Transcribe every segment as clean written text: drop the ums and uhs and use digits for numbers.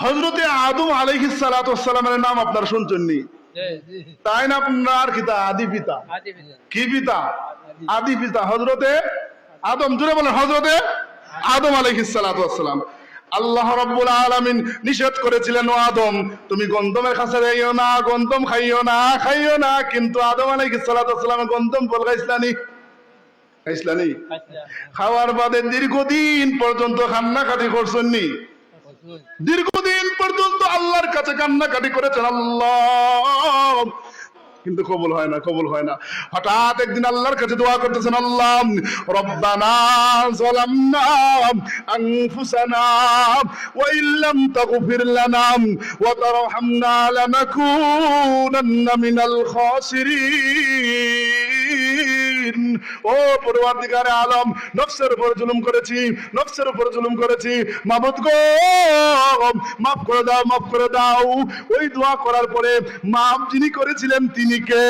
হযরতে আদম আলাইহিস সালাতু ওয়াস সালামের নাম আপনারা শুনছেননি? তাই না? আপনার কিতা আদি পিতা, কি পিতা? আদি পিতা হযরতে আদম। জোরে বলেন হযরতে আদম আলাইহিস সালাতু ওয়াস সালাম। আল্লাহ রাব্বুল আলামিন নিষেধ করেছিলেন, ও আদম তুমি গন্ধমের কাছে যাইও না, গন্ধম খাইও না। কিন্তু আদম আলাইহিস সালাতু ওয়াস সালাম গন্ধম ফল খাইছলানি? খাওয়ার বাদে দীর্ঘদিন পর্যন্ত কান্নাকাটি করছেননি? দীর্ঘদিন পর্যন্ত আল্লাহর কাছে কান্নাকাটি করেছেন, আল্লাহ, কিন্তু কবুল হয় না। হঠাৎ একদিন আল্লাহর কাছে দোয়া করতেছেন, আল্লাহ রব্বানা যালামনা আনফুসানা ওয়া ইল্লাম তাগফির লানা ওয়া তারহামনা লানাকুনান্না মিনাল খাসিরিন। ও পরওয়ারদিগারে আলম, নফসের উপর জুলুম করেছি, মাবুদ গো মাফ করে দাও। ওই দোয়া করার পরে মাফ যিনি করেছিলেন তিনি কে?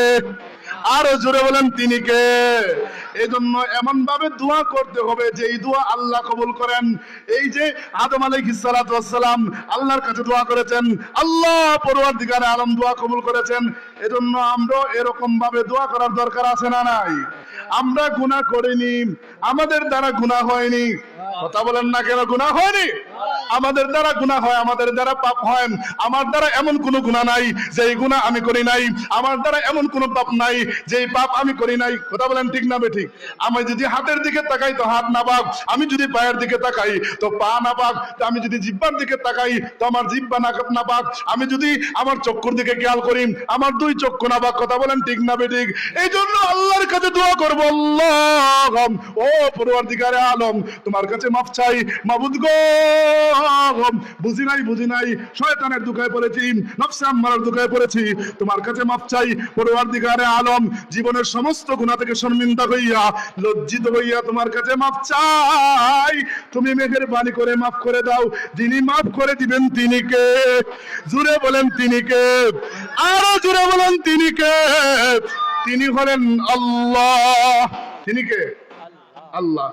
আরো জোরে বলেন তিনি কে? এই জন্য এমন ভাবে দোয়া করতে হবে যে এই দোয়া আল্লাহ কবুল করেন। এই যে আদম আলাইহিস সালাতু ওয়াস সালাম আল্লাহর কাছে দোয়া করেছেন, আল্লাহ পরওয়ারদিগারে আলম দোয়া কবুল করেছেন। এজন্য আমরা এরকম ভাবে দোয়া করার দরকার আছে না নাই? আমরা গুনাহ করিনি, আমাদের দ্বারা গুনাহ হয়নি। কথা বলেন না কেন? গুনাহ হয়নি, আমাদের দ্বারা গুনাহ হয়, আমাদের দ্বারা পাপ হয়। আমার দ্বারা এমন কোনো গুনাহ নাই যেই গুনাহ আমি করি নাই, আমার দ্বারা এমন কোনো পাপ নাই যেই পাপ আমি করি নাই। কথা বলেন ঠিক না বেঠিক? আমি যদি হাতের দিকে তাকাই তো হাত না পাক, আমি যদি পায়ের দিকে তাকাই তো পা না পাক, আমি যদি জিহ্বার দিকে তাকাই তো আমার জিহ্বা না পাক, আমি যদি আমার চক্ষুর দিকে খেয়াল করি আমার দুই চক্ষু না পাক। কথা বলেন ঠিক না বেঠিক? এই জন্য আল্লাহর কাছে দোয়া করব, আল্লাহ ও পরওয়ারদিগারে আলম তোমার কাছে মাফ চাই, মাবুদ গো বুঝি নাই শয়তানের দুঃখে পড়েছি, নফসে আম্মারার দুঃখে পড়েছি, তোমার কাছে মাফ চাই পরওয়ারদিগারে আলম। জীবনের সমস্ত গুনাহ থেকে শর্মিন্দা হইয়া, লজ্জিত হইয়া তোমার কাছে মাফ চাই। তুমি মেহেরবানি করে মাফ করে দাও। যিনি মাফ করে দিবেন তিনি কে? জোরে বলেন তিনি কে? আরো জোরে বলেন তিনি কে? তিনি হলেন আল্লাহ। তিনি কে? আল্লাহ।